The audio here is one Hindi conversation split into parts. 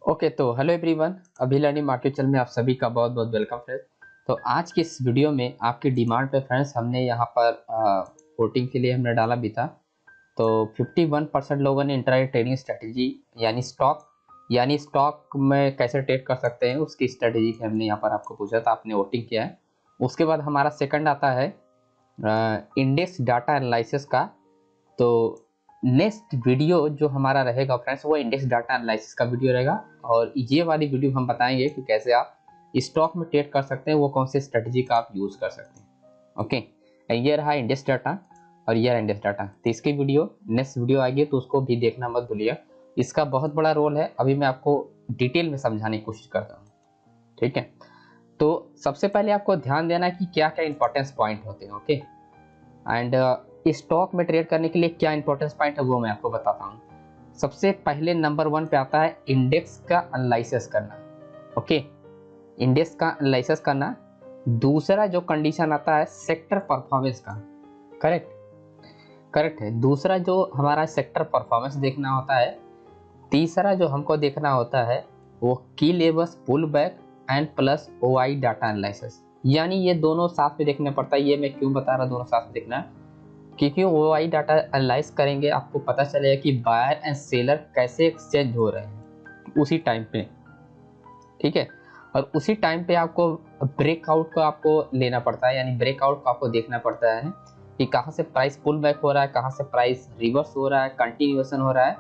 ओके तो हेलो एवरीवन, अभी लर्निंग मार्केट चैनल में आप सभी का बहुत बहुत वेलकम फ्रेंड्स। तो आज की इस वीडियो में आपकी डिमांड पे फ्रेंड्स हमने यहाँ पर वोटिंग के लिए हमने डाला भी था। तो 51% लोगों ने इंट्राडे ट्रेडिंग स्ट्रेटेजी यानी स्टॉक में कैसे ट्रेड कर सकते हैं उसकी स्ट्रेटेजी हमने यहाँ पर आपको पूछा था, आपने वोटिंग किया है। उसके बाद हमारा सेकंड आता है इंडेक्स डाटा एनालिसिस का। तो नेक्स्ट वीडियो जो हमारा रहेगा फ्रेंड्स वो इंडेक्स डाटा एनालिसिस का वीडियो रहेगा, और ये वाली वीडियो हम बताएंगे कि कैसे आप स्टॉक में ट्रेड कर सकते हैं, वो कौन सी स्ट्रेटजी का आप यूज कर सकते हैं। ओके, ये रहा इंडेक्स डाटा और ये रहा इंडेक्स डाटा। तो इसकी वीडियो नेक्स्ट वीडियो आएगी तो उसको भी देखना मत भूलिए, इसका बहुत बड़ा रोल है। अभी मैं आपको डिटेल में समझाने की कोशिश करता हूँ, ठीक है। तो सबसे पहले आपको ध्यान देना है कि क्या क्या इंपॉर्टेंस पॉइंट होते हैं। ओके, एंड स्टॉक में ट्रेड करने के लिए क्या इंपॉर्टेंस पॉइंट है वो मैं आपको बताता हूँ। सबसे पहले नंबर 1 पे आता है इंडेक्स का एनालिसिस करना। ओके, इंडेक्स का एनालिसिस करना। दूसरा जो कंडीशन आता है सेक्टर परफॉर्मेंस का। करेक्ट है, दूसरा जो हमारा सेक्टर परफॉर्मेंस देखना होता है। तीसरा जो हमको देखना होता है वो key levels pull back and plus OI data analysis, यानी ये दोनों साथ में देखना पड़ता है। ये मैं क्यों बता रहा दोनों साथ में देखना, क्योंकि ओआई डाटा एनालाइज करेंगे आपको पता चलेगा कि बायर एंड सेलर कैसे एक्सचेंज हो रहे हैं उसी टाइम पे, ठीक है। और उसी टाइम पे आपको ब्रेकआउट को आपको लेना पड़ता है, यानी ब्रेकआउट को आपको देखना पड़ता है कि कहाँ से प्राइस पुल बैक हो रहा है, कहाँ से प्राइस रिवर्स हो रहा है, कंटिन्यूएशन हो रहा है।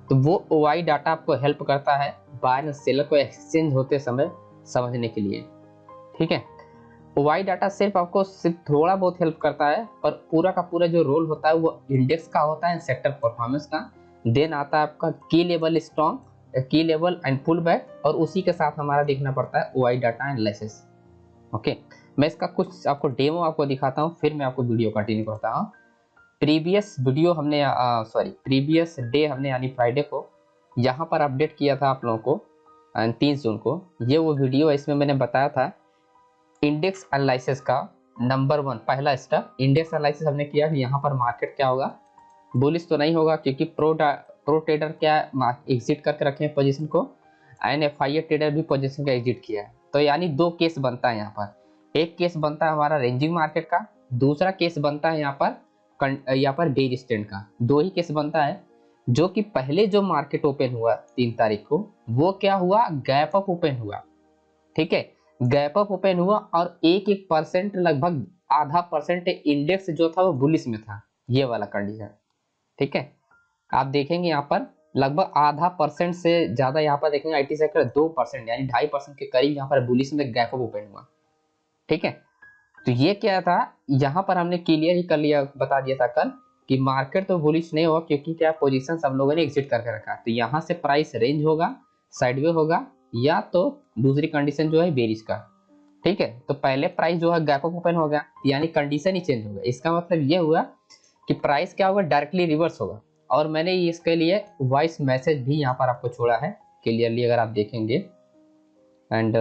तो वो ओआई डाटा आपको हेल्प करता है बायर एंड सेलर को एक्सचेंज होते समय समझने के लिए, ठीक है। वाई डाटा सिर्फ आपको सिर्फ थोड़ा बहुत हेल्प करता है, और पूरा का पूरा जो रोल होता है वो इंडेक्स का होता है, सेक्टर परफॉर्मेंस का। देन आता है आपका की लेवल स्ट्रॉन्ग, की लेवल एंड पुल बैक, और उसी के साथ हमारा देखना पड़ता है वाई डाटा एनालिसिस। ओके, मैं इसका कुछ आपको डेमो आपको दिखाता हूँ, फिर मैं आपको वीडियो कंटिन्यू करता हूँ। प्रीवियस वीडियो हमने प्रीवियस डे हमने यानी फ्राइडे को यहाँ पर अपडेट किया था आप लोगों को, 30 जून को। ये वो वीडियो है, इसमें मैंने बताया था इंडेक्स एनालिसिस का नंबर 1 पहला स्टेप इंडेक्स एनालिसिस हमने किया कि यहाँ पर मार्केट क्या होगा, बुलिश तो नहीं होगा क्योंकि प्रो ट्रेडर क्या एग्जिट करके रखे हैं पोजीशन को, एंड एफआईए ट्रेडर भी पोजीशन का एग्जिट किया है। तो यानी दो केस बनता है यहाँ पर। एक केस बनता है हमारा रेंजिंग मार्केट का, दूसरा केस बनता है यहाँ पर बेयर स्टैंड का। दो ही केस बनता है, जो कि पहले जो मार्केट ओपन हुआ 3 तारीख को वो क्या हुआ, गैप अप ओपन हुआ, ठीक है। गैप अप ओपन हुआ और एक परसेंट, लगभग आधा परसेंट इंडेक्स जो था वो बुलिश में था, ये वाला कंडीशन, ठीक है। आप देखेंगे यहाँ पर लगभग आधा परसेंट से ज्यादा, यहाँ पर देखेंगे आईटी सेक्टर 2% यानी 2.5% के करीब यहाँ पर बुलिश में गैप अप ओपन हुआ, ठीक है। तो ये क्या था, यहाँ पर हमने क्लियर ही कर लिया, बता दिया था कल कि मार्केट तो बुलिश नहीं होगा क्योंकि क्या पोजीशन सब लोगों ने एग्जिट करके रखा है। तो यहाँ से प्राइस रेंज होगा, साइडवे होगा, या तो दूसरी कंडीशन जो है बेरिश का, ठीक है। तो पहले प्राइस जो है गैप अप ओपन हो गया, यानी कंडीशन ही चेंज हो गया। इसका मतलब ये हुआ कि प्राइस क्या होगा, डायरेक्टली रिवर्स होगा। और मैंने इसके लिए वॉइस मैसेज भी यहाँ पर आपको छोड़ा है क्लियरली, अगर आप देखेंगे। एंड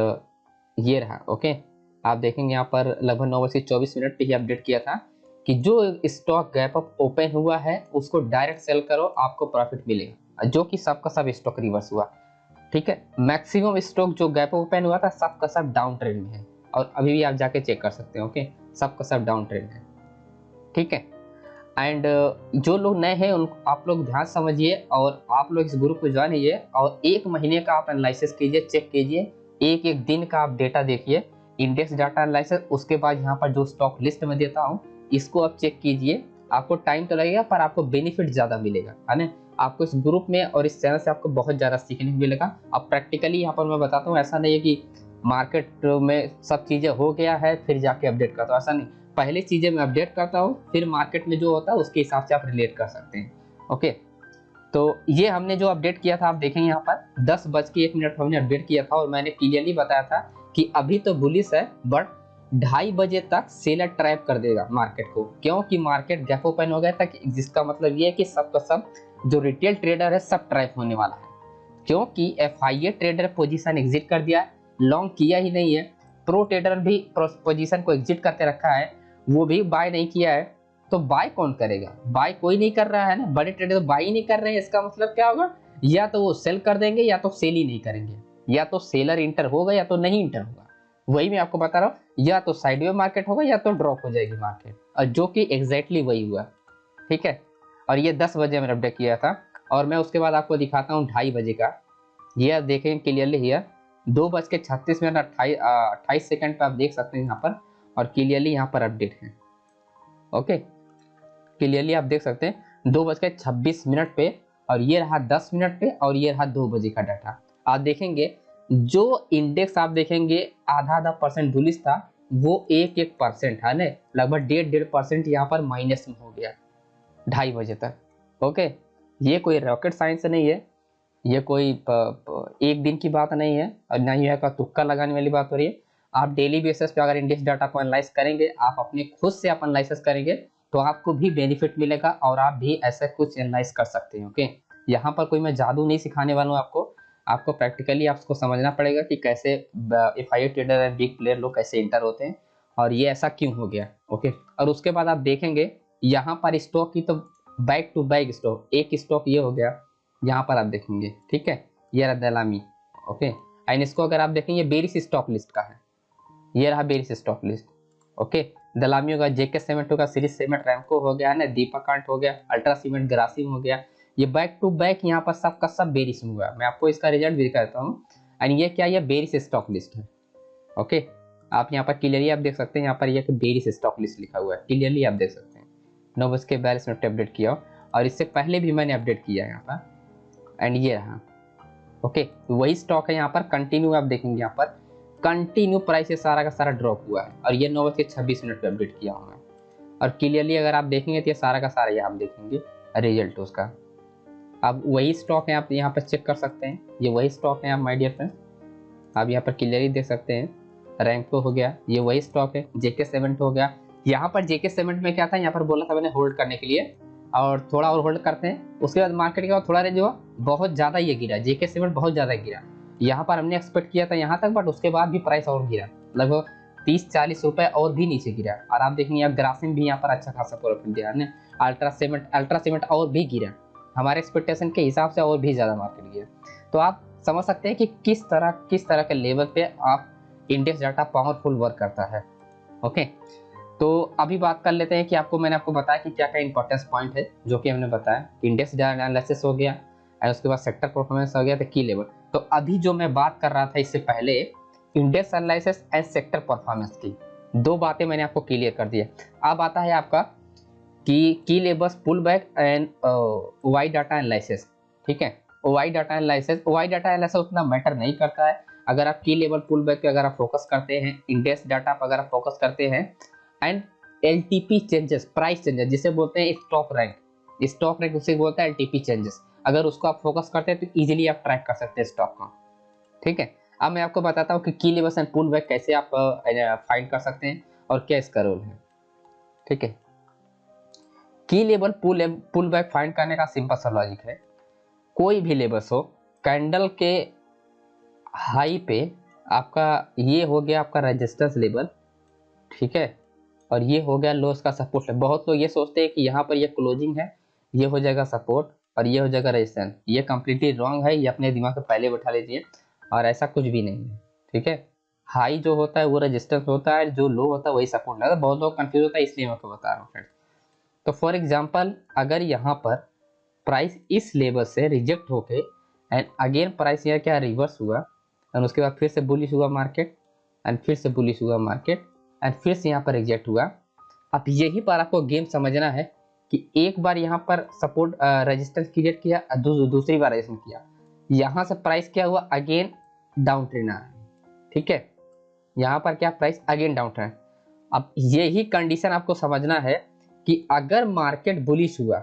ये रहा, ओके। आप देखेंगे यहाँ पर लगभग 9:24 पे ही अपडेट किया था कि जो स्टॉक गैप अप ओपन हुआ है उसको डायरेक्ट सेल करो, आपको प्रॉफिट मिलेगा, जो कि सबका सब स्टॉक रिवर्स हुआ, ठीक है। मैक्सिमम स्टॉक जो गैप ओपन हुआ था सबका सब डाउन ट्रेंड में है, और अभी भी आप जाके चेक कर सकते हैं, ओके। सबका सब डाउन ट्रेंड है, ठीक है। एंड जो लोग नए हैं उन आप लोग ध्यान समझिए, और आप लोग इस ग्रुप को ज्वाइन कीजिए, और 1 महीने का आप एनालिसिस कीजिए, चेक कीजिए, एक एक दिन का आप डेटा देखिए, इंडेक्स डाटा एनालिसिस। उसके बाद यहाँ पर जो स्टॉक लिस्ट में देता हूँ इसको आप चेक कीजिए। आपको टाइम तो लगेगा पर आपको बेनिफिट ज्यादा मिलेगा, है ना। आपको इस ग्रुप में और इस चैनल से आपको बहुत ज्यादा सीखने को मिलेगा। अब प्रैक्टिकली यहाँ पर मैं बताता हूँ, ऐसा नहीं है कि मार्केट में सब चीजें हो गया है फिर जाके अपडेट करता हूँ, ऐसा नहीं। पहले चीजें मैं अपडेट करता हूँ, फिर मार्केट में जो होता है उसके हिसाब से आप रिलेट कर सकते हैं, ओके। तो ये हमने जो अपडेट किया था आप देखेंगे यहाँ पर 10:01 हमने अपडेट किया था, और मैंने क्लियरली बताया था कि अभी तो बुलिश है बट 2:30 बजे तक सेलर ट्रैप कर देगा मार्केट को, क्योंकि मार्केट गैप ओपन हो गया था। जिसका मतलब ये है कि सबका सब जो रिटेल ट्रेडर है सब ट्रैप होने वाला है, क्योंकि एफआईए ट्रेडर पोजीशन एग्जिट कर दिया है, लॉन्ग किया ही नहीं है। प्रो ट्रेडर भी पोजीशन को एग्जिट करके रखा है, वो भी बाय नहीं किया है। तो बाय कौन करेगा, बाय कोई नहीं कर रहा है ना, बड़े ट्रेडर तो बाय ही नहीं कर रहे हैं। इसका मतलब क्या होगा, या तो वो सेल कर देंगे या तो सेल ही नहीं करेंगे, या तो सेलर इंटर होगा या तो नहीं इंटर होगा। वही मैं आपको बता रहा हूँ, या तो साइडवे मार्केट होगा या तो ड्रॉप हो जाएगी मार्केट, और जो कि एग्जैक्टली वही हुआ। ठीक है, और ये 10 बजे मैंने अपडेट किया था, और मैं उसके बाद आपको दिखाता हूँ 2:30 बजे का। ये देखें क्लियरली हियर 2:36 28 सेकंड पे आप देख सकते हैं यहाँ पर, और क्लियरली यहाँ पर अपडेट है। ओके, क्लियरली आप देख सकते हैं 2:26 पे, और ये रहा 10 मिनट पे, और ये रहा 2 बजे का डाटा। आप देखेंगे जो इंडेक्स आप देखेंगे आधा परसेंट बुलिश था, वो 1% है ना, लगभग 1.5% यहाँ पर माइनस में हो गया 2:30 बजे तक। ओके, ये कोई रॉकेट साइंस नहीं है, ये कोई एक दिन की बात नहीं है, और ना ही का तुक्का लगाने वाली बात हो रही है। आप डेली बेसिस पे अगर इंडेक्स डाटा को एनालाइज करेंगे, आप अपने खुद से आप एनालिसिस करेंगे, तो आपको भी बेनिफिट मिलेगा, और आप भी ऐसा कुछ एनालाइज कर सकते हैं। ओके, यहाँ पर कोई मैं जादू नहीं सिखाने वाला हूँ आपको प्रैक्टिकली आपको समझना पड़ेगा कि कैसे एफआईओ ट्रेडर एंड बिग प्लेयर लोग कैसे इंटर होते हैं, और ये ऐसा क्यों हो गया। ओके, और उसके बाद आप देखेंगे यहाँ पर स्टॉक की तो बैक टू बैक स्टॉक, एक स्टॉक ये हो गया यहाँ पर आप देखेंगे। ठीक है, ये रहा दलामी। ओके, एंड इसको अगर आप देखेंगे बेरिस स्टॉक लिस्ट का है, ये रहा बेरिस स्टॉक लिस्ट। ओके, दलामियों का जेके सीमेंट होगा, सीरीज सीमेंट रैमको हो गया है ना, दीपकांट हो गया, अल्ट्रा सीमेंट ग्रासिम हो गया, ये बैक टू बैक यहाँ पर सबका सब बेरिस में हुआ। मैं आपको इसका रिजल्ट भी दिखाता हूँ। एंड ये क्या, ये बेरिस स्टॉक लिस्ट है। ओके, आप यहाँ पर क्लियरली आप देख सकते हैं, यहाँ पर ये बेरिस स्टॉक लिस्ट लिखा हुआ है, क्लियरली आप देख सकते हैं। 9:42 अपडेट किया, और इससे पहले भी मैंने अपडेट किया है यहाँ पर, एंड ये रहा। ओके, वही स्टॉक है यहाँ पर, कंटिन्यू आप देखेंगे यहाँ पर कंटिन्यू प्राइस ये सारा का सारा ड्रॉप हुआ है, और ये 9:26 पे अपडेट किया हूँ मैं। और क्लियरली अगर आप देखेंगे तो ये सारा का सारा ये आप देखेंगे रिजल्ट उसका। अब वही स्टॉक है, आप यहाँ पर चेक कर सकते हैं, ये वही स्टॉक है आप माय डियर फ्रेंड्स, आप यहाँ पर क्लियरली देख सकते हैं। रैंको हो गया, ये वही स्टॉक है। जेके सीमेंट हो गया, यहाँ पर जेके सीमेंट में क्या था, यहाँ पर बोला था मैंने होल्ड करने के लिए, और थोड़ा और होल्ड करते हैं। उसके बाद मार्केट के बाद थोड़ा रेंज हुआ, बहुत ज़्यादा ये गिरा, जेके सीमेंट बहुत ज़्यादा गिरा। यहाँ पर हमने एक्सपेक्ट किया था यहाँ तक, बट उसके बाद भी प्राइस और गिरा, लगभग 30-40 रुपए और भी नीचे गिरा। और आप देखेंगे यहाँ ग्रासिम भी यहाँ पर अच्छा खासा प्रॉफिट दिया है। अल्ट्रा सीमेंट और भी गिरा, हमारे एक्सपेक्टेशन के हिसाब से और भी ज़्यादा मार्केट गिरा। तो आप समझ सकते हैं कि किस तरह के लेवल पे आप इंडेक्स डाटा पावरफुल वर्क करता है। ओके, तो अभी बात कर लेते हैं कि मैंने आपको बताया कि क्या क्या इंपॉर्टेंस पॉइंट है जो कि हमने बताया। इंडेक्स डाटा एनालिसिस हो गया, और उसके बाद सेक्टर परफॉर्मेंस हो गया, तो की लेवल। तो अभी जो मैं बात कर रहा था इससे पहले, index analysis and sector performance की दो बातें मैंने आपको क्लियर कर दी है। अब आता है आपका key levels pull back and Y data analysis. ठीक है, वाई डाटा एनालिसिस उतना मैटर नहीं करता है। अगर आप की लेवल पुल बैक पे अगर आप फोकस करते हैं, इंडेक्स डाटा पर अगर आप फोकस करते हैं, and LTP changes, price changes जिसे बोलते हैं स्टॉक रैंक उसे बोलता है एलटीपी चेंजेस, अगर उसको आप फोकस करते हैं तो इजीली आप ट्रैक कर सकते हैं स्टॉक को। ठीक है, अब मैं आपको बताता हूँ कि की लेवल्स एंड पुल बैक कैसे आप फाइंड कर सकते हैं और क्या इसका रोल है। ठीक है, की लेवल पुल बैक फाइंड करने का सिंपल सा लॉजिक है, कोई भी लेवल्स हो, कैंडल के हाई पे आपका ये हो गया आपका रेजिस्टेंस लेवल। ठीक है, और ये हो गया लोस का सपोर्ट है। बहुत लोग ये सोचते हैं कि यहाँ पर ये क्लोजिंग है, ये हो जाएगा सपोर्ट और ये हो जाएगा रेजिस्टेंस। ये कंप्लीटली रॉन्ग है, ये अपने दिमाग में पहले बैठा लीजिए, और ऐसा कुछ भी नहीं है। ठीक है, हाई जो होता है वो रेजिस्टेंस होता है, जो लो होता है वही सपोर्ट लगता है। बहुत लोग कंफ्यूज होता है, इसलिए मैं आपको बता रहा हूँ फ्रेंड्स। तो फॉर एग्जाम्पल, अगर यहाँ पर प्राइस इस लेवल से रिजेक्ट होके एंड अगेन प्राइस यहाँ क्या रिवर्स हुआ, एंड उसके बाद फिर से बुलिश हुआ मार्केट, एंड फिर से बुलिश हुआ मार्केट, एंड फिर से यहाँ पर रिजेक्ट हुआ। अब यही पर आपको गेम समझना है कि एक बार यहाँ पर सपोर्ट रेजिस्टेंस क्रिएट किया, दूसरी बार रेजिस्टेंस किया, यहाँ से प्राइस क्या हुआ, अगेन डाउन ट्रेंड आ रहा है। ठीक है, यहाँ पर क्या प्राइस अगेन डाउन ट्रेंड। अब यही कंडीशन आपको समझना है कि अगर मार्केट बुलिश हुआ,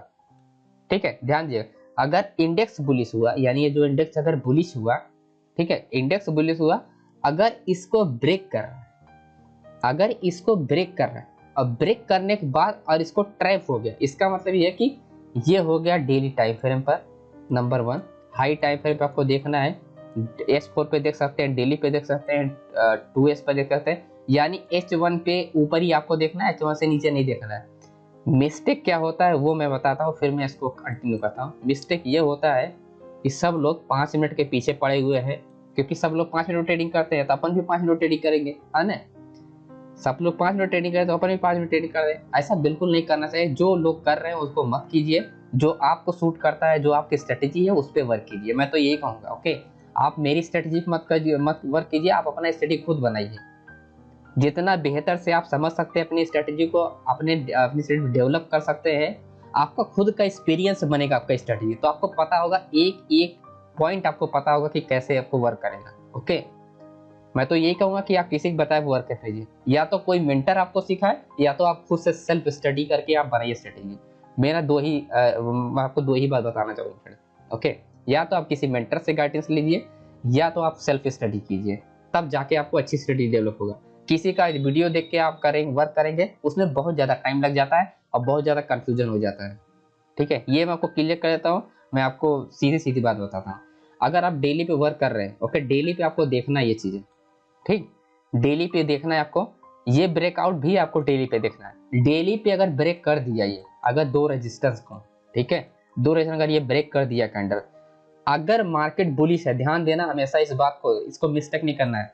ठीक है ध्यान दीजिए, अगर इंडेक्स बुलिश हुआ, यानी ये जो इंडेक्स अगर बुलिश हुआ, ठीक है इंडेक्स बुलिश हुआ, अगर इसको ब्रेक कर रहा है, अगर इसको ब्रेक कर रहा है, और ब्रेक करने के बाद और इसको ट्रैप हो गया, इसका मतलब ये है कि ये हो गया डेली टाइम फ्रेम पर। नंबर 1 हाई टाइम फ्रेम पे आपको देखना है, S4 पे देख सकते हैं, डेली पे देख सकते हैं, 2S पे देख सकते हैं, यानी H1 पे ऊपर ही आपको देखना है, H1 से नीचे नहीं देखना है। मिस्टेक क्या होता है वो मैं बताता हूँ, फिर मैं इसको कंटिन्यू करता हूँ। मिस्टेक ये होता है कि सब लोग 5 मिनट के पीछे पड़े हुए हैं, क्योंकि सब लोग 5 मिनट ट्रेडिंग करते हैं तो अपन भी 5 मिनट ट्रेडिंग करेंगे, है ना। सब लोग 5 मिनट ट्रेडिंग करें तो अपन भी 5 मिनट ट्रेडिंग कर दें। ऐसा बिल्कुल नहीं करना चाहिए। जो लोग कर रहे हैं उसको मत कीजिए, जो आपको सूट करता है, जो आपकी स्ट्रेटेजी है उस पर वर्क कीजिए। मैं तो यही कहूँगा, ओके। आप मेरी स्ट्रेटेजी मत वर्क कीजिए, आप अपना स्ट्रेटेजी खुद बनाइए। जितना बेहतर से आप समझ सकते हैं अपनी स्ट्रेटेजी को, अपनी स्ट्रेटेजी डेवलप कर सकते हैं, आपका खुद का एक्सपीरियंस बनेगा आपका स्ट्रेटेजी, तो आपको पता होगा एक एक पॉइंट, आपको पता होगा कि कैसे आपको वर्क करेगा, ओके। मैं तो यही कहूंगा कि आप किसी को बताए वर्क कीजिए, या तो कोई मेंटर आपको सिखाए या तो आप खुद से सेल्फ स्टडी करके आप बनाइए स्ट्रेटेजी। मेरा मैं आपको दो ही बात बताना चाहूंगा फ्रेंड, ओके। या तो आप किसी मेंटर से गाइडेंस लीजिए या तो आप सेल्फ स्टडी कीजिए, तब जाके आपको अच्छी स्टडी डेवलप होगा। किसी का वीडियो देख के आप वर्क करेंगे उसमें बहुत ज्यादा टाइम लग जाता है और बहुत ज्यादा कंफ्यूजन हो जाता है, ठीक है। ये मैं आपको क्लियर कर देता हूँ। मैं आपको सीधी सीधी बात बताता हूँ। अगर आप डेली पे वर्क कर रहे हैं, ओके, डेली पे आपको देखना ये चीजें, ठीक, डेली पे देखना है आपको। ये ब्रेकआउट भी आपको डेली पे देखना है। डेली पे अगर ब्रेक कर दिया ये, अगर दो रेजिस्टेंस को, ठीक है, दो रेजिस्टेंस अगर ये ब्रेक कर दिया कैंडल, अगर मार्केट बुलिश है, ध्यान देना हमेशा इस बात को, इसको मिस्टेक नहीं करना है।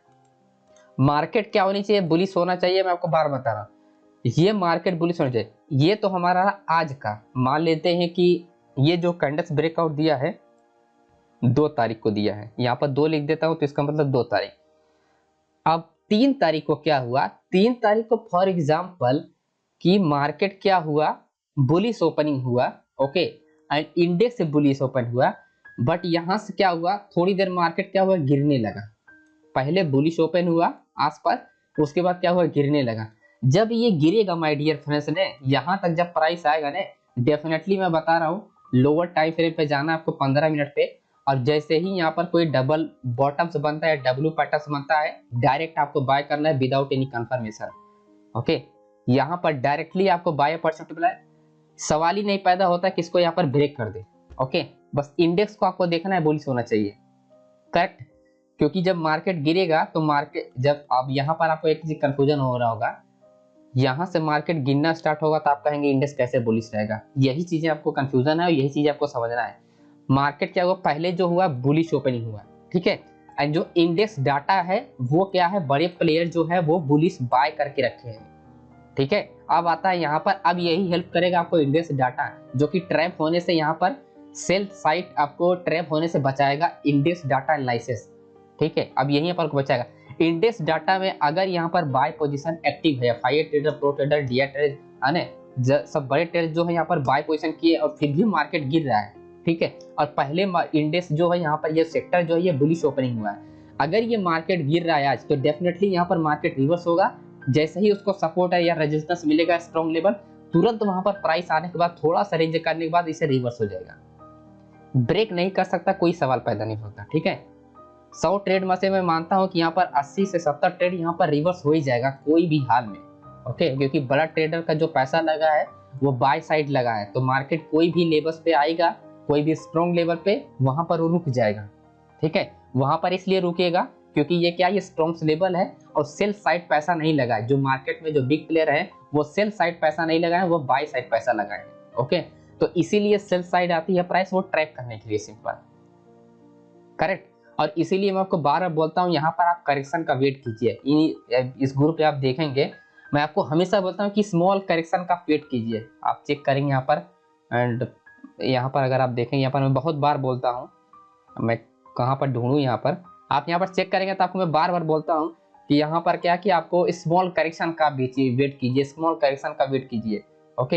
मार्केट क्या होनी चाहिए? बुलिश होना चाहिए। मैं आपको बार बता रहा हूँ, ये मार्केट बुलिश होना चाहिए। ये तो हमारा आज का मान लेते हैं कि ये जो कैंडल्स ब्रेकआउट दिया है 2 तारीख को दिया है, यहाँ पर 2 लिख देता हूँ तो इसका मतलब 2 तारीख। अब 3 तारीख को क्या हुआ? 3 तारीख को फॉर एग्जाम्पल कि मार्केट क्या हुआ? बुलिश ओपनिंग हुआ, ओके, एंड इंडेक्स से बुलिश ओपन हुआ, बट यहां से क्या हुआ? थोड़ी देर मार्केट क्या हुआ? गिरने लगा। पहले बुलिश ओपन हुआ आसपास, उसके बाद क्या हुआ? गिरने लगा। जब ये गिरेगा माय डियर फ्रेंड्स ने, यहां तक जब प्राइस आएगा ना, डेफिनेटली मैं बता रहा हूँ लोअर टाइम फ्रेम पे जाना आपको 15 मिनट पे, और जैसे ही यहाँ पर कोई डबल बॉटम्स बनता है, डब्ल्यू पैटर्न्स बनता है, डायरेक्ट आपको बाय करना है विदाउट एनी कंफर्मेशन, ओके। यहाँ पर डायरेक्टली आपको बाय परसेप्टेबल है, सवाल ही नहीं पैदा होता किसको यहाँ पर ब्रेक कर दे, ओके। बस इंडेक्स को आपको देखना है, बुलिश होना चाहिए, करेक्ट। क्योंकि जब मार्केट गिरेगा तो मार्केट, जब अब यहाँ पर आपको एक चीज कंफ्यूजन हो रहा होगा, यहाँ से मार्केट गिरना स्टार्ट होगा तो आप कहेंगे इंडेक्स कैसे बुलिश रहेगा। यही चीजें आपको कंफ्यूजन है और यही चीज आपको समझना है। मार्केट क्या हुआ? पहले जो हुआ बुलिश ओपनिंग हुआ, ठीक है, एंड जो इंडेक्स डाटा है वो क्या है? बड़े प्लेयर जो है वो बुलिश बाय करके रखे हैं, ठीक है। अब आता है यहाँ पर, अब यही हेल्प करेगा आपको इंडेक्स डाटा, जो कि ट्रैप होने से, यहाँ पर सेल साइट आपको ट्रैप होने से बचाएगा इंडेक्स डाटा एनालिसिस, ठीक है। अब यही पर बचाएगा इंडेक्स डाटा में। अगर यहाँ पर बाय पोजीशन एक्टिव है, fire trader, pro trader, DI trader, है सब बड़े ट्रेडर जो है यहाँ पर बाय पोजीशन किए और फिर भी मार्केट गिर रहा है, ठीक है, और पहले इंडेक्स जो है यहाँ पर ये सेक्टर जो है ये बुलिश ओपनिंग हुआ है, अगर ये मार्केट गिर रहा है आज तो डेफिनेटली यहाँ पर मार्केट रिवर्स होगा। जैसे ही उसको सपोर्ट है या रेजिस्टेंस मिलेगा स्ट्रॉन्ग लेवल, तुरंत वहां पर प्राइस आने के बाद थोड़ा सा रेंज करने के बाद इसे रिवर्स हो जाएगा। ब्रेक नहीं कर सकता, कोई सवाल पैदा नहीं होता, ठीक है। 100 ट्रेड में से मैं मानता हूं कि यहाँ पर 80 से 70 ट्रेड यहाँ पर रिवर्स हो ही जाएगा कोई भी हाल में, ओके, क्योंकि बड़ा ट्रेडर का जो पैसा लगा है वो बाय साइड लगा है, तो मार्केट कोई भी लेवल्स पे आएगा, कोई भी स्ट्रॉन्ग लेवल पे, वहां पर वो रुक जाएगा, ठीक है। वहां पर इसलिए रुकेगा क्योंकि ये क्या, ये स्ट्रॉन्ग लेवल है और सेल साइड पैसा नहीं लगा है। जो मार्केट में जो बिग प्लेयर है वो सेल साइड पैसा नहीं लगाए, वो बाय साइड पैसा लगाए, ओके। तो इसीलिए सेल साइड आती है प्राइस वो ट्रैप करने के लिए, सिंपल, करेक्ट। और इसीलिए मैं आपको बार बार बोलता हूँ यहाँ पर आप करेक्शन का वेट कीजिए। इस ग्रुप पे आप देखेंगे मैं आपको हमेशा बोलता हूँ कि स्मॉल करेक्शन का वेट कीजिए। आप चेक करेंगे यहाँ पर, एंड यहाँ पर अगर आप देखेंगे, यहाँ पर मैं बहुत बार बोलता हूँ, मैं कहाँ पर ढूंढूं, यहाँ पर आप यहाँ पर चेक करेंगे तो आपको मैं बार बार बोलता हूँ कि यहाँ पर क्या, कि आपको स्मॉल करेक्शन का वेट कीजिए, स्मॉल करेक्शन का वेट कीजिए, ओके।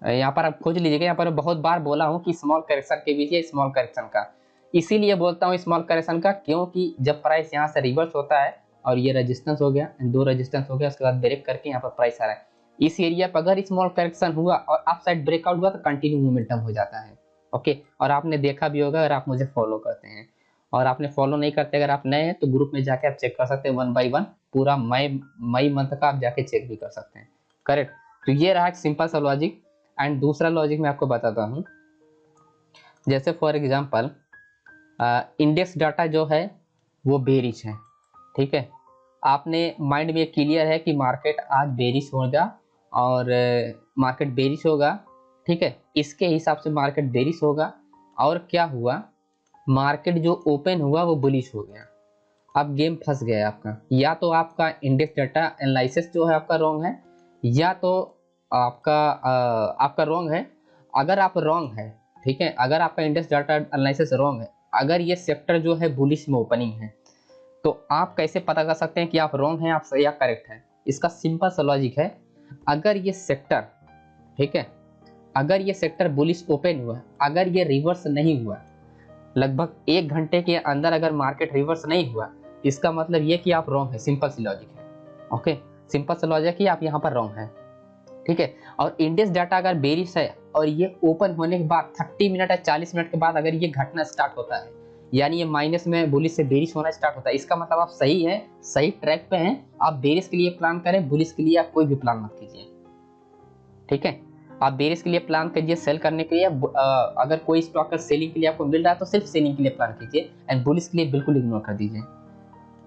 यहाँ पर आप खोज लीजिएगा, यहाँ पर बहुत बार बोला हूँ कि स्मॉल करेक्शन के बीच, स्मॉल करेक्शन का, इसीलिए बोलता हूँ स्मॉल करेक्शन का, क्योंकि जब प्राइस यहाँ से रिवर्स होता है और ये रेजिस्टेंस हो गया, 2 रेजिस्टेंस हो गया, उसके बाद ब्रेक करके यहाँ पर प्राइस आ रहा है, इस एरिया पर अगर स्मॉल करेक्शन हुआ और अप साइड ब्रेकआउट हुआ तो कंटिन्यू मोमेंटम हो जाता है, ओके। और आपने देखा भी होगा अगर आप मुझे फॉलो करते हैं, और आपने फॉलो नहीं करते, अगर आप नए हैं तो ग्रुप में जाके आप चेक कर सकते हैं 1 by 1 पूरा मई मंथ का आप जाके चेक भी कर सकते हैं, करेक्ट। तो ये रहा एक सिंपल सा लॉजिक। एंड दूसरा लॉजिक मैं आपको बताता हूँ, जैसे फॉर एग्जांपल इंडेक्स डाटा जो है वो बेरिश है, ठीक है। आपने माइंड में क्लियर है कि मार्केट आज बेरिश होगा और मार्केट बेरिश होगा, ठीक है, इसके हिसाब से मार्केट बेरिश होगा। और क्या हुआ मार्केट जो ओपन हुआ वो बुलिश हो गया, अब गेम फंस गया आपका। या तो आपका इंडेक्स डाटा एनालिसिस जो है आपका रॉन्ग है, या तो आपका रॉन्ग है। अगर आप रॉन्ग है, ठीक है, अगर आपका इंडेक्स डाटा एनालिसिस रॉन्ग है, अगर ये सेक्टर जो है बुलिश में ओपनिंग है, तो आप कैसे पता कर सकते हैं कि आप रॉन्ग हैं, आप सही या करेक्ट है? इसका सिंपल सा लॉजिक है, अगर ये सेक्टर, ठीक है, अगर ये सेक्टर बुलिश ओपन हुआ, अगर ये रिवर्स नहीं हुआ, लगभग 1 घंटे के अंदर अगर मार्केट रिवर्स नहीं हुआ, इसका मतलब ये कि आप रॉन्ग है। सिंपल सी लॉजिक है। ओके, सिंपल सा लॉजिक कि आप यहाँ पर रॉन्ग है, ठीक है। और इंडेक्स डाटा अगर बेरिश है और ये ओपन होने के बाद 30 मिनट या 40 मिनट के बाद अगर ये घटना स्टार्ट होता है, यानी ये माइनस में बुलिश से बेरिश होना स्टार्ट होता है, इसका मतलब आप सही है, सही ट्रैक पे हैं। आप बेरिश के लिए प्लान करें, बुलिश के लिए आप कोई भी प्लान मत कीजिए, ठीक है। आप बेरिश के लिए प्लान कीजिए सेल करने के लिए, अगर कोई स्टॉक सेलिंग के लिए आपको मिल रहा है तो सिर्फ सेलिंग के लिए प्लान कीजिए, एंड बुलिश के लिए बिल्कुल इग्नोर कर दीजिए।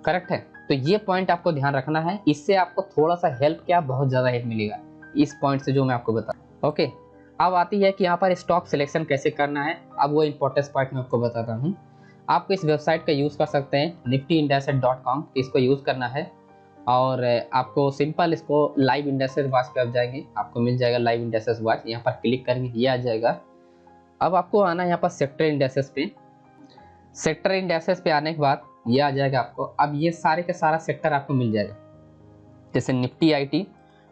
करेक्ट है? तो ये पॉइंट आपको ध्यान रखना है, इससे आपको थोड़ा सा हेल्प, क्या बहुत ज्यादा हेल्प मिलेगा इस पॉइंट से जो मैं आपको बता। ओके, अब आती है कि यहाँ पर स्टॉक सिलेक्शन कैसे करना है। अब वो इंपॉर्टेंट पॉइंट मैं आपको बताता हूँ। आपको इस वेबसाइट का यूज कर सकते हैं, niftyindex.com, इसको यूज करना है। और आपको सिंपल इसको लाइव इंडेक्सेस वॉच पे आप जाएंगे, आपको मिल जाएगा लाइव इंडेक्सेस वॉच, यहाँ पर क्लिक करेंगे, ये आ जाएगा। अब आपको आना है यहाँ पर सेक्टर इंडेक्सेस पे। सेक्टर इंडेक्सेस पे आने के बाद ये आ जाएगा आपको। अब ये सारे के सारा सेक्टर आपको मिल जाएगा, जैसे निफ्टी आईटी,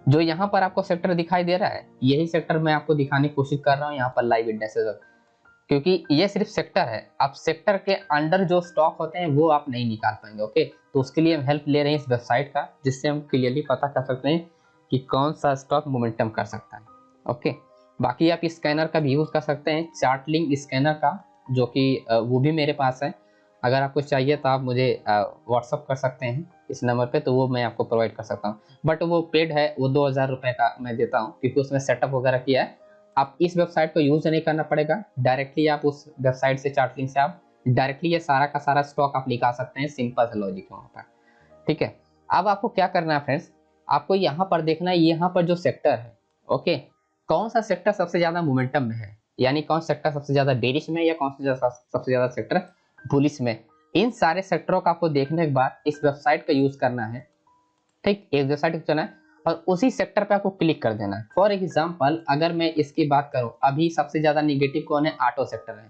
जो यहाँ पर आपको सेक्टर दिखाई दे रहा है, यही सेक्टर मैं आपको दिखाने की कोशिश कर रहा हूँ यहाँ पर लाइव इंडेक्सेस, क्योंकि ये सिर्फ सेक्टर है। अब सेक्टर के अंडर जो स्टॉक होते हैं वो आप नहीं निकाल पाएंगे। ओके, तो उसके लिए हम हेल्प ले रहे हैं इस वेबसाइट का, जिससे हम क्लियरली पता कर सकते हैं कि कौन सा स्टॉक मोमेंटम कर सकता है। ओके, बाकी आप स्कैनर का भी यूज कर सकते हैं, चार्ट लिंक स्कैनर का, जो कि वो भी मेरे पास है। अगर आपको चाहिए तो आप मुझे व्हाट्सअप कर सकते हैं इस नंबर पे, तो वो मैं आपको प्रोवाइड कर सकता हूँ। बट वो पेड है, वो 2000 रुपये का मैं देता हूँ, क्योंकि उसमें सेटअप वगैरह किया है। आप इस वेबसाइट को यूज नहीं करना पड़ेगा, डायरेक्टली आप उस वेबसाइट से, चार्ट लिंक से आप डायरेक्टली ये सारा का सारा स्टॉक आप निकाल सकते हैं। सिंपल सा लॉजिक है वहाँ पर, ठीक है। अब आपको क्या करना है फ्रेंड्स, आपको यहाँ पर देखना है, यहाँ पर जो सेक्टर है, ओके, कौन सा सेक्टर सबसे ज्यादा मोमेंटम में है, यानी कौन सेक्टर सबसे ज्यादा बेरिश में, या कौन सा सबसे ज्यादा सेक्टर बुलिश में। इन सारे सेक्टरों का आपको देखने के बाद इस वेबसाइट का यूज करना है, ठीक, एक वेबसाइट को चुना है और उसी सेक्टर पे आपको क्लिक कर देना है। फॉर एग्जांपल अगर मैं इसकी बात करूं, अभी सबसे ज्यादा निगेटिव कौन है, ऑटो सेक्टर है।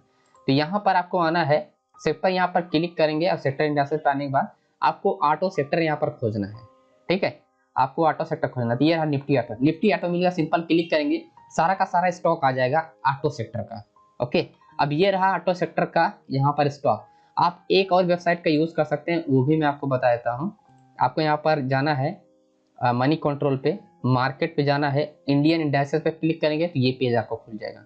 तो यहाँ पर आपको आना है, सेक्टर यहाँ पर क्लिक करेंगे और सेक्टर इंडेक्स पे आने के बाद आपको ऑटो सेक्टर यहाँ पर खोजना है, ठीक है, आपको ऑटो सेक्टर खोजना है। तो ये रहा निफ्टी ऑटो, निफ्टी ऑटो मिलेगा, सिंपल क्लिक करेंगे, सारा का सारा स्टॉक आ जाएगा ऑटो सेक्टर का। ओके, अब ये रहा ऑटो सेक्टर का यहाँ पर स्टॉक। आप एक और वेबसाइट का यूज कर सकते हैं, वो भी मैं आपको बता देता हूँ। आपको यहाँ पर जाना है मनी कंट्रोल पे, मार्केट पे जाना है, इंडियन इंडेक्सेस पे क्लिक करेंगे तो ये पेज आपको खुल जाएगा,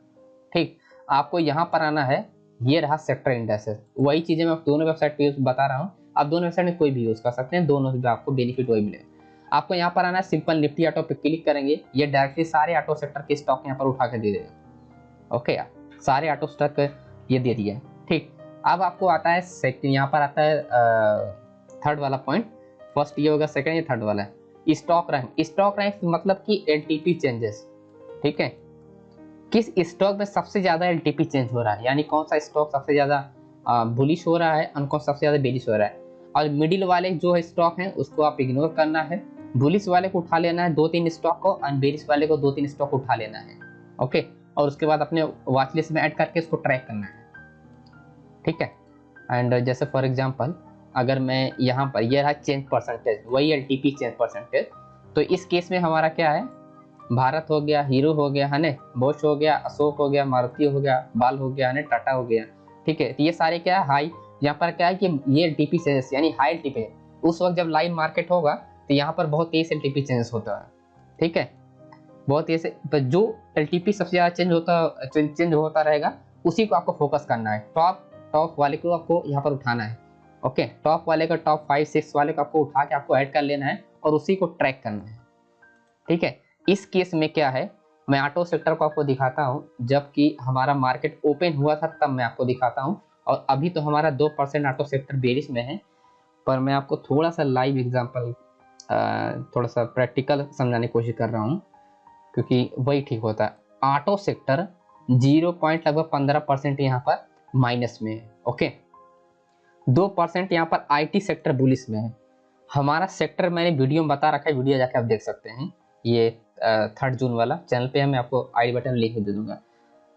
ठीक। आपको यहाँ पर आना है, ये रहा सेक्टर इंडेक्सेस। वही चीजें मैं दोनों वेबसाइट पे बता रहा हूँ, आप दोनों वेबसाइट में कोई भी यूज कर सकते हैं, दोनों से आपको बेनिफिट वही मिलेगा। आपको यहाँ पर आना है, सिंपल निफ्टी ऑटो पे क्लिक करेंगे, ये डायरेक्टली सारे ऑटो सेक्टर के स्टॉक यहाँ पर उठा के दे देगा। ओके, सारे ऑटो स्टॉक ये दे दिया, ठीक। अब आपको आता है सेकंड, यहाँ पर आता है थर्ड वाला पॉइंट। फर्स्ट ये होगा, सेकंड ये थर्ड वाला है, स्टॉक रैंक। स्टॉक रैंक मतलब कि एलटीपी चेंजेस, ठीक है, किस स्टॉक में सबसे ज्यादा एलटीपी चेंज हो रहा है, यानी कौन सा स्टॉक सबसे ज्यादा बुलिश हो रहा है और कौन सबसे ज्यादा बेरिश हो रहा है। और मिडिल वाले जो स्टॉक हैं उसको आप इग्नोर करना है, बुलिश वाले को उठा लेना है 2-3 स्टॉक को, और बेरिश वाले को 2-3 स्टॉक उठा लेना है। ओके, और उसके बाद अपने वॉच लिस्ट में ऐड करके इसको ट्रैक करना है, ठीक है। एंड जैसे फॉर एग्जांपल अगर मैं यहाँ पर, ये रहा चेंज परसेंटेज, वही एलटीपी चेंज परसेंटेज। तो इस केस में हमारा क्या है, भारत हो गया, हीरो हो गया, है ना, बोश हो गया, अशोक हो गया, मारुति हो गया, बाल हो गया, है ना, टाटा हो गया, ठीक है। तो ये सारे क्या है, हाई, यहाँ पर क्या है कि ये एलटीपी चेंजेस यानी हाई एलटीपी, उस वक्त जब लाइव मार्केट होगा तो यहाँ पर बहुत तेज एलटीपी चेंजेस होता है, ठीक है, बहुत तेज। तो जो एलटीपी सबसे ज्यादा चेंज होता रहेगा उसी को आपको फोकस करना है, टॉप वाले को आपको यहाँ पर उठाना है। ओके, टॉप वाले का, टॉप 5-6 वाले को आपको उठा के आपको ऐड कर लेना है और उसी को ट्रैक करना है, ठीक है। इस केस में क्या है, मैं ऑटो सेक्टर को आपको दिखाता हूँ, जबकि हमारा मार्केट ओपन हुआ था तब मैं आपको दिखाता हूँ, और अभी तो हमारा 2% ऑटो सेक्टर बेरिश में है। पर मैं आपको थोड़ा सा लाइव एग्जांपल, थोड़ा सा प्रैक्टिकल समझाने की कोशिश कर रहा हूँ, क्योंकि वही ठीक होता है। ऑटो सेक्टर 0 पॉइंट लगभग 15% यहाँ पर माइनस में है। ओके, 2% यहाँ पर आईटी सेक्टर बुलिश में है। हमारा सेक्टर मैंने वीडियो में बता रखा है, वीडियो जाके आप देख सकते हैं, ये 3 जून वाला चैनल पे है, मैं आपको आई बटन लिंक दे दूंगा।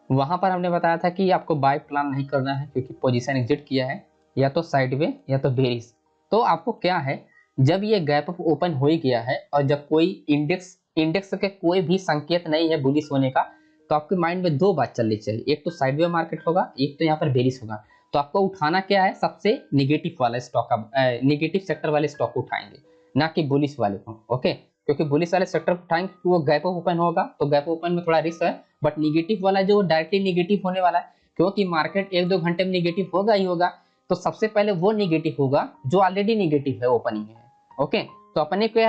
वहां पर हमने बताया था कि आपको बाय प्लान नहीं करना है क्योंकि पोजीशन एग्जिट किया है, या तो साइडवे या तो बेरिश। तो आपको क्या है, जब ये गैप अप ओपन हो ही गया है और जब कोई इंडेक्स के कोई भी संकेत नहीं है बुलिश होने का, तो आपके माइंड में दो बात चलनी चाहिए, एक तो साइडवे मार्केट होगा, एक तो यहाँ पर बेरिश होगा। तो आपको उठाना क्या है, सबसे निगेटिव वाला स्टॉक, निगेटिव सेक्टर वाले स्टॉक को उठाएंगे, ना कि बुलिश वाले को। ओके, क्योंकि बुलिश वाले सेक्टर को उठाएंगे क्योंकि वो गैप ओपन होगा, तो गैप ओपन में थोड़ा रिस्क है। बट निगेटिव वाला जो डायरेक्टली निगेटिव होने वाला है, क्योंकि मार्केट 1-2 घंटे में निगेटिव होगा ही होगा, तो सबसे पहले वो निगेटिव होगा जो ऑलरेडी निगेटिव है ओपनिंग में। ओके, तो अपने को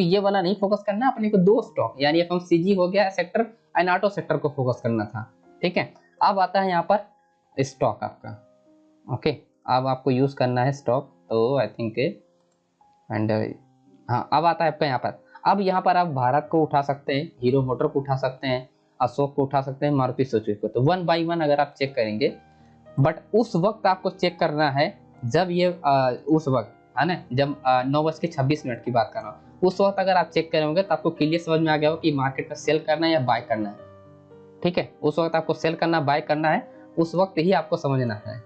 ये वाला नहीं फोकस करना है, अपने को दो स्टॉक यानी एफएमसीजी हो गया सेक्टर एंड ऑटो सेक्टर को फोकस करना था। ठीक है, अब आता है यहाँ पर स्टॉक आपका। ओके, अब आपको यूज करना है स्टॉक, तो आई थिंक एंड हाँ, अब आता है आपका यहाँ पर। अब यहाँ पर आप भारत को उठा सकते हैं, हीरो मोटर को उठा सकते हैं, अशोक को उठा सकते हैं, मारुति सुजुकी को, तो 1 बाय 1 अगर आप चेक करेंगे। बट उस वक्त आपको चेक करना है जब ये उस वक्त है ना, जब 9:26 की बात कर रहा हूँ, उस वक्त अगर आप चेक करेंगे तो आपको क्लियर समझ में आ गया हो कि मार्केट में सेल करना है या बाय करना है। ठीक है, उस वक्त आपको सेल करना बाय करना है, उस वक्त ही आपको समझना है।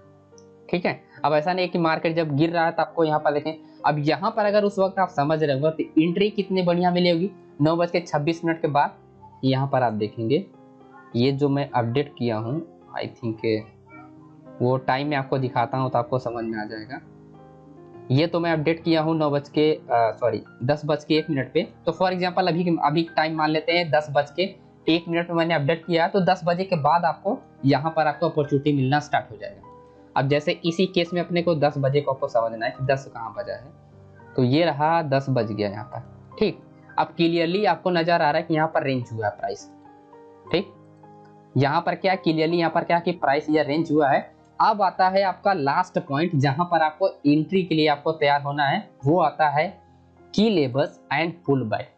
ठीक है, अब ऐसा नहीं है कि मार्केट जब गिर रहा है तो आपको यहाँ पर देखें, अब यहाँ पर अगर उस वक्त आप समझ रहे होंगे तो एंट्री कितनी बढ़िया मिलेगी 9:26 के बाद। यहाँ पर आप देखेंगे, ये जो मैं अपडेट किया हूँ, आई थिंक वो टाइम में आपको दिखाता हूँ तो आपको समझ में आ जाएगा। ये तो मैं अपडेट किया हूँ 10:01 पे। तो फॉर एग्जांपल अभी टाइम मान लेते हैं 10:01 पे मैंने अपडेट किया, तो 10 बजे के बाद आपको यहाँ पर आपको अपॉर्चुनिटी मिलना स्टार्ट हो जाएगा। अब जैसे इसी केस में अपने को 10 बजे को आपको समझना है कि 10 कहाँ बजा है, तो ये रहा 10 बज गया यहाँ पर। ठीक, अब क्लियरली आपको नजर आ रहा है कि यहाँ पर रेंज हुआ है प्राइस। ठीक, यहाँ पर क्या क्लियरली यहाँ पर क्या कि प्राइस या रेंज हुआ है। अब आता है आपका लास्ट पॉइंट जहां पर आपको एंट्री के लिए आपको तैयार होना है, वो आता है की लेवल्स एंड पुल बैक।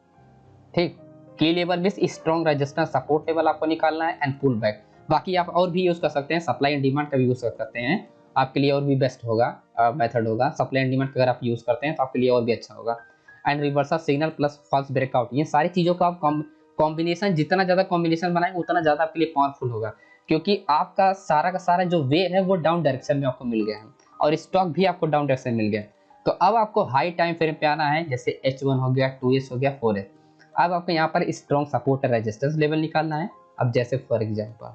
ठीक, key level means strong resistance support level आपको निकालना है एंड पुल बैक। बाकी आप और भी यूज कर सकते हैं, सप्लाई एंड डिमांड का भी यूज कर सकते हैं, आपके लिए और भी बेस्ट होगा मेथड होगा। सप्लाई एंड डिमांड अगर आप यूज करते हैं तो आपके लिए और भी अच्छा होगा। And reversal signal plus false breakout, ये सारी चीजों का आप कॉम्बिनेशन, जितना ज्यादा कॉम्बिनेशन बनाएंगे उतना ज्यादा आपके लिए पावरफुल होगा, क्योंकि आपका सारा का सारा जो वे है वो डाउन डायरेक्शन में आपको मिल गया है और स्टॉक भी आपको डाउन डायरेक्शन में मिल गया। तो अब आपको हाई टाइम फ्रेम पे आना है, जैसे H1 हो गया, 2S हो गया, 4S। अब आपको यहाँ पर स्ट्रॉन्ग सपोर्ट रेजिस्टेंस लेवल निकालना है। अब जैसे फॉर एग्जांपल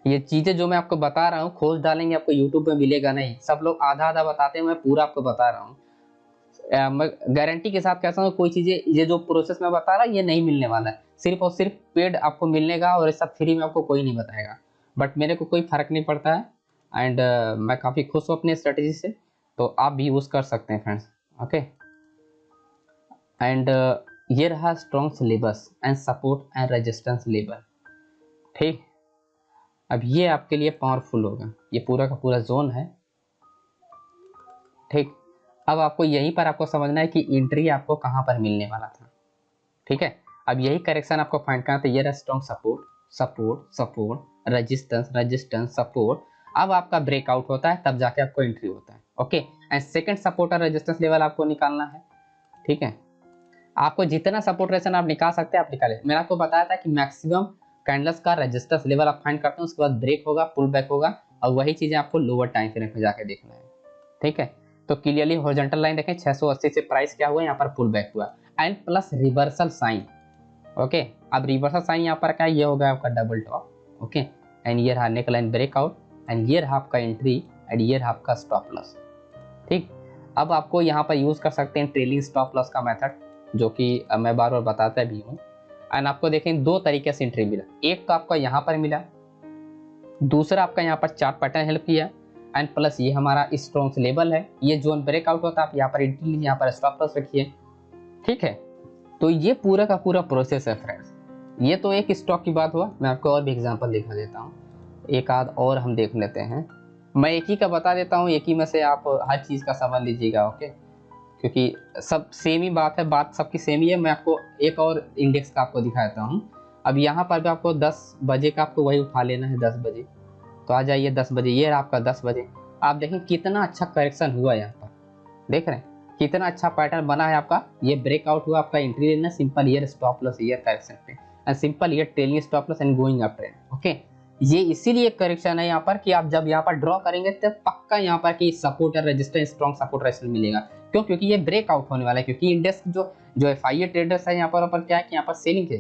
ये चीजें जो मैं आपको बता रहा हूँ, खोज डालेंगे आपको यूट्यूब पे मिलेगा नहीं, सब लोग आधा आधा बताते हैं, मैं पूरा आपको बता रहा हूँ। मैं गारंटी के साथ कहता हूँ कोई चीजें ये जो प्रोसेस मैं बता रहा ये नहीं मिलने वाला है, सिर्फ और सिर्फ पेड आपको मिलने का, और ये सब फ्री में आपको कोई नहीं बताएगा। बट मेरे को कोई फर्क नहीं पड़ता है एंड मैं काफ़ी खुश हूँ अपनी स्ट्रेटेजी से, तो आप भी यूज़ कर सकते हैं फ्रेंड्स। ओके, एंड ये रहा strong syllabus and support and resistance level. ठीक, अब ये आपके लिए पावरफुल होगा, ये पूरा का पूरा जोन है। ठीक, अब आपको यहीं पर आपको समझना है कि एंट्री आपको कहाँ पर मिलने वाला था। ठीक है, अब यही करेक्शन आपको फाइंड करना था। ये रहा strong support, support, support, resistance, resistance, support. अब आपका ब्रेकआउट होता है तब जाके आपको एंट्री होता है। ओके, एंड सेकंड सपोर्ट और रेजिस्टेंस लेवल आपको निकालना है। ठीक है, आपको जितना सपोर्ट रेशन आप निकाल सकते हैं आप निकालें। मैंने आपको बताया था कि मैक्सिमम कैंडल्स का रेजिस्टेंस लेवल आप फाइंड करते हैं, उसके बाद ब्रेक होगा, पुल बैक होगा, और वही चीजें आपको लोअर टाइम फ्रेम में जाकर देखना है। ठीक है, तो क्लियरली हॉरिजॉन्टल लाइन देखें 680 से प्राइस क्या हुआ, यहाँ पर पुल बैक हुआ and plus reversal sign. Okay, अब रिवर्सल साइन यहाँ पर क्या, ये होगा आपका डबल टॉप। ओके, एंड ये रहा नेक लाइन ब्रेकआउट, एंड ये रहा आपका एंट्री, एंड ये रहा आपका स्टॉप लॉस। ठीक, अब आपको यहाँ पर यूज कर सकते हैं ट्रेलिंग स्टॉप लॉस का मेथड, जो कि मैं बार बार बताता भी हूँ। एंड आपको देखें दो तरीके से एंट्री मिला, एक तो आपका यहाँ पर मिला, दूसरा आपका यहाँ पर चार्ट पैटर्न हेल्प किया, एंड प्लस ये हमारा स्ट्रॉन्ग लेवल है, ये जोन ब्रेकआउट होता है, आप यहाँ पर एंट्री लीजिए, यहाँ पर स्टॉप लॉस रखिए। ठीक है, तो ये पूरा का पूरा प्रोसेस है फ्रेंड्स। ये तो एक स्टॉक की बात हुआ, मैं आपको और भी एग्जांपल दिखा देता हूँ, एक आध और हम देख लेते हैं। मैं एक ही का बता देता हूँ, एक ही में से आप हर चीज़ का समझ लीजिएगा। ओके, क्योंकि सब सेम ही बात है, बात सबकी सेम ही है। मैं आपको एक और इंडेक्स का आपको दिखाता हूँ। अब यहाँ पर भी आपको 10 बजे का आपको वही उठा लेना है, 10 बजे, तो आ जाइए 10 बजे, ये आपका 10 बजे। आप देखें कितना अच्छा करेक्शन हुआ यहाँ पर, देख रहे हैं कितना अच्छा पैटर्न बना है आपका। ये ब्रेकआउट हुआ आपका, एंट्री लेना, simple year stop loss year correction पे, and simple year trailing stop loss and going up trend. Okay, ये इसीलिए करेक्शन है यहाँ पर कि आप जब यहाँ पर ड्रॉ करेंगे तो पक्का यहाँ पर कि सपोर्ट और रेजिस्टेंस, स्ट्रॉन्ग सपोर्ट रेजिस्टेंस मिलेगा। क्यों? क्योंकि ये ब्रेकआउट होने वाला है, क्योंकि इंडेक्स जो एफआईए ट्रेडर्स है यहाँ पर क्या है कि यहाँ पर सेलिंग है।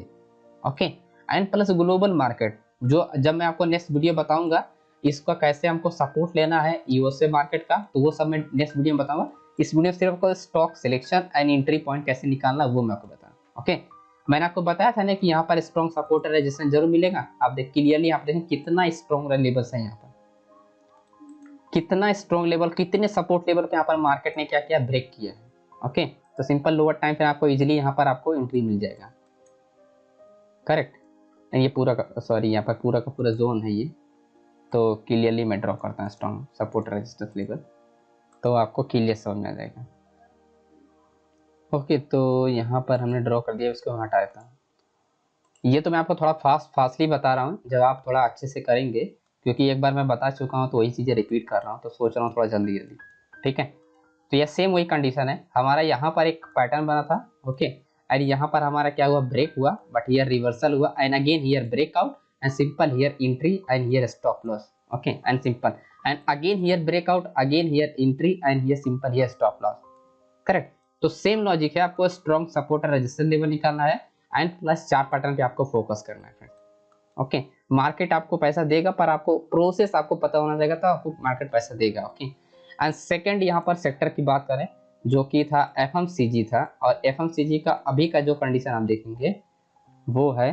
Okay, and plus global market, जो जब मैं आपको नेक्स्ट वीडियो बताऊंगा इसका कैसे हमको सपोर्ट लेना है यूएसए मार्केट का, तो वो सब मैं नेक्स्ट वीडियो में बताऊंगा। इस वीडियो में सिर्फ आपको stock selection and entry point कैसे निकालना वो मैं आपको बताऊंगा। ओके, मैंने आपको बताया था ना कि यहाँ पर स्ट्रॉन्ग सपोर्ट और रेजिस्टेंस जरूर मिलेगा। आप देख क्लियरली, आप देखें कितना स्ट्रॉन्ग लेवल्स है यहाँ पर, कितना स्ट्रॉन्ग लेवल, कितने सपोर्ट लेवल पे यहाँ पर मार्केट ने क्या किया, ब्रेक किया है। ओके, तो सिंपल लोअर टाइम पे आपको इजीली यहाँ पर आपको एंट्री मिल जाएगा। करेक्ट, ये पूरा सॉरी यहाँ पर पूरा का पूरा जोन है ये, तो क्लियरली मैं ड्रॉ करता हूँ स्ट्रॉन्ग सपोर्ट रेजिस्टेंस लेवल, तो आपको क्लियर समझ में आ जाएगा। ओके, तो यहाँ पर हमने ड्रॉ कर दिया, उसको हटा देता हूँ। ये तो मैं आपको थोड़ा फास्टली बता रहा हूँ, जब आप थोड़ा अच्छे से करेंगे, क्योंकि एक बार मैं बता चुका हूँ तो वही चीज़ें रिपीट कर रहा हूँ, तो सोच रहा हूँ थोड़ा जल्दी जल्दी। ठीक है, तो ये सेम वही कंडीशन है हमारा, यहाँ पर एक पैटर्न बना था। ओके, और यहाँ पर हमारा क्या हुआ, ब्रेक हुआ, बट हियर रिवर्सल हुआ, and again here breakout, and simple here entry, and here stop loss. Okay, and simple, and again here breakout, again here entry, and here simple here stop loss. Correct, तो सेम लॉजिक है, आपको स्ट्रॉन्ग सपोर्ट और रेजिस्टेंस लेवल निकालना है, एंड प्लस चार्ट पैटर्न पे आपको फोकस करना है फ्रेंड। ओके, मार्केट आपको पैसा देगा, पर आपको प्रोसेस आपको पता होना चाहिए, तो आपको मार्केट पैसा देगा। ओके, एंड सेकंड यहाँ पर सेक्टर की बात करें जो कि था एफएमसीजी था, और एफएमसीजी का अभी का जो कंडीशन आप देखेंगे वो है,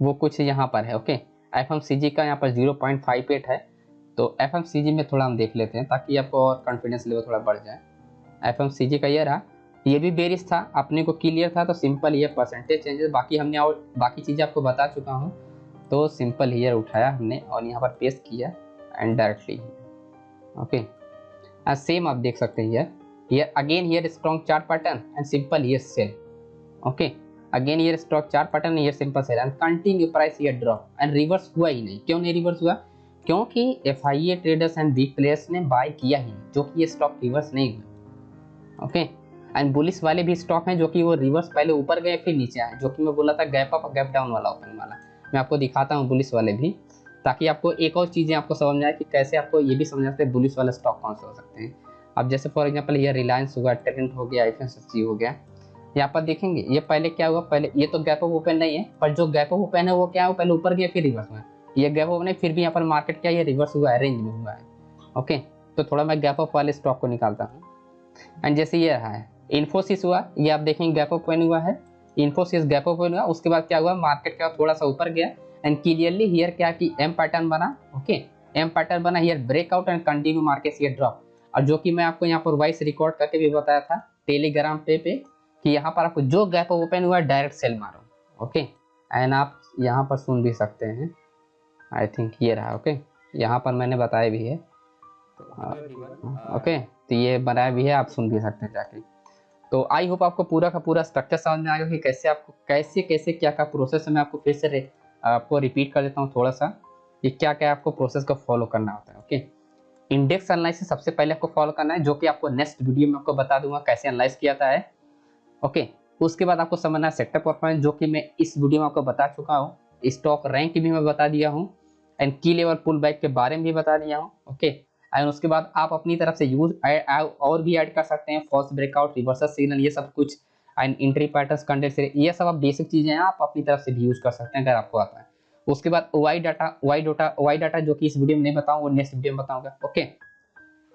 वो कुछ यहाँ पर है। ओके, एफएमसीजी का यहाँ पर 0.58 है, तो एफएमसीजी में थोड़ा हम देख लेते हैं ताकि आपको और कॉन्फिडेंस लेवल थोड़ा बढ़ जाए। एफएमसीजी का ये रहा, ये भी बेरिश था, अपने को क्लियर था, तो सिंपल ये परसेंटेज चेंजेस, बाकी हमने और बाकी चीज़ें आपको बता चुका हूँ, तो सिंपल हीयर उठाया हमने और यहाँ पर पेस्ट किया एंड डायरेक्टली। ओके, सेम आप देख सकते हैं here again here strong chart pattern and simple here sell. Okay, again here stock chart pattern, here simple sell, and continue price here drop, and reverse हुआ ही नहीं। क्यों नहीं रिवर्स हुआ? क्योंकि FIA traders and big players ने बाय किया ही नहीं, जो कि ये स्टॉक रिवर्स नहीं हुआ। ओके, एंड बुलिस वाले भी स्टॉक हैं जो कि वो रिवर्स पहले ऊपर गए फिर नीचे आए, जो कि मैं बोला था गैप अप गैप डाउन वाला ओपन वाला। मैं आपको दिखाता हूँ बुलिस वाले भी, ताकि आपको एक और चीज़ें आपको समझ में आए कि कैसे आपको ये भी समझ सकते हैं बुलिस वाले स्टॉक कौन से हो सकते हैं। अब जैसे फॉर एग्जाम्पल ये रिलायंस हुआ, ट्रेंट हो गया, एफएमसीजी हो गया, यहाँ पर देखेंगे ये पहले क्या हुआ, पहले ये तो गैप अप ओपन नहीं है, पर जो गैप अप ओपन है वो क्या है, पहले ऊपर गया फिर रिवर्स हुआ। ये गैप अप नहीं, फिर भी यहाँ पर मार्केट क्या, ये रिवर्स हुआ है, रेंज में हुआ है। ओके, तो थोड़ा मैं गैप अप वाले स्टॉक को निकालता हूँ, एंड जैसे ये रहा है इन्फोसिस हुआ, ये आप देखेंगे गैप अप ओपन हुआ है, इन्फोसिस गैप अप ओपन हुआ, उसके बाद क्या हुआ, मार्केट का थोड़ा सा ऊपर गया, एंड क्लियरली हियर क्या कि एम पैटर्न बना। ओके, एम पैटर्न बना, here breakout and continue market here drop. और जो कि मैं आपको यहाँ पर वॉइस रिकॉर्ड करके भी बताया था टेलीग्राम पे कि यहाँ पर आपको जो गैप ओपन हुआ है डायरेक्ट सेल मारो। ओके, एंड आप यहाँ पर सुन भी सकते हैं, आई थिंक ये रहा। ओके, यहाँ पर मैंने बताया भी है, ओके, तो ये बनाया भी है, आप सुन भी सकते हैं जाके। तो आई होप आपको पूरा का पूरा स्ट्रक्चर समझ में आ गया कि कैसे आपको कैसे कैसे क्या क्या प्रोसेस है। मैं आपको फिर से आपको रिपीट कर देता हूँ थोड़ा सा कि क्या क्या आपको प्रोसेस को फॉलो करना होता है। ओके, इंडेक्स एनालिसिस सबसे पहले आपको फॉलो करना है, जो कि आपको नेक्स्ट वीडियो में आपको बता दूंगा कैसे एनालाइज किया जाता है। ओके, उसके बाद आपको समझना है सेक्टर परफॉर्मेंस, जो कि मैं इस वीडियो में आपको बता चुका हूँ, स्टॉक रैंक भी मैं बता दिया हूँ, एंड की लेवल पुल बैक के बारे में भी बता दिया हूँ। ओके, एंड उसके बाद आप अपनी तरफ से यूज और भी ऐड कर सकते हैं, फॉल्स ब्रेकआउट, रिवर्सल सिग्नल, ये सब कुछ, एंड एंट्री पैटर्न्स, कंटेंट, ये सब आप बेसिक चीजें हैं, आप अपनी तरफ से भी यूज कर सकते हैं अगर आपको आता है। उसके बाद वाई डाटा जो कि इस वीडियो में नहीं बताऊँ, वो नेक्स्ट वीडियो में बताऊंगा। ओके,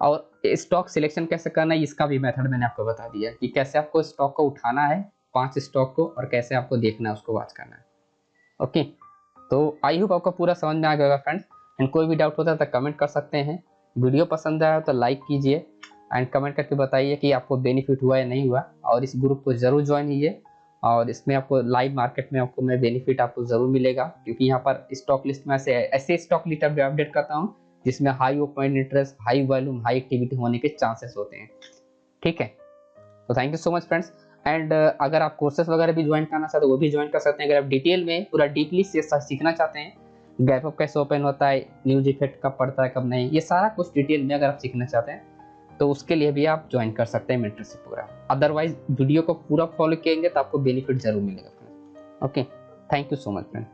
और स्टॉक सिलेक्शन कैसे करना है इसका भी मेथड मैंने आपको बता दिया कि कैसे आपको स्टॉक को उठाना है, 5 स्टॉक को, और कैसे आपको देखना है, उसको वॉच करना है। ओके, तो आई होप आपको पूरा समझ में आ गया फ्रेंड्स, एंड कोई भी डाउट होता है तो कमेंट कर सकते हैं। वीडियो पसंद आया तो लाइक कीजिए एंड कमेंट करके बताइए कि आपको बेनिफिट हुआ या नहीं हुआ, और इस ग्रुप को जरूर ज्वाइन कीजिए, और इसमें आपको लाइव मार्केट में आपको मैं बेनिफिट आपको जरूर मिलेगा, क्योंकि यहाँ पर स्टॉक लिस्ट में ऐसे स्टॉक लिस्ट अपडेट करता हूँ जिसमें high open interest, high volume, high activity होने के चांसेस होते हैं। ठीक है, तो thank you so much friends, and अगर आप कोर्सेस वगैरह भी ज्वाइन करना चाहते हैं तो वो भी ज्वाइन कर सकते हैं। अगर आप डिटेल में पूरा डीपली से सीखना चाहते हैं गैप अप कैसे ओपन होता है, न्यूज इफेक्ट कब पड़ता है कब नहीं, ये सारा कुछ डिटेल में अगर आप सीखना चाहते हैं तो उसके लिए भी आप ज्वाइन कर सकते हैं मेंटरशिप प्रोग्राम। अदरवाइज वीडियो को पूरा फॉलो किएंगे तो आपको बेनिफिट जरूर मिलेगा friend. Okay, thank you so much friend.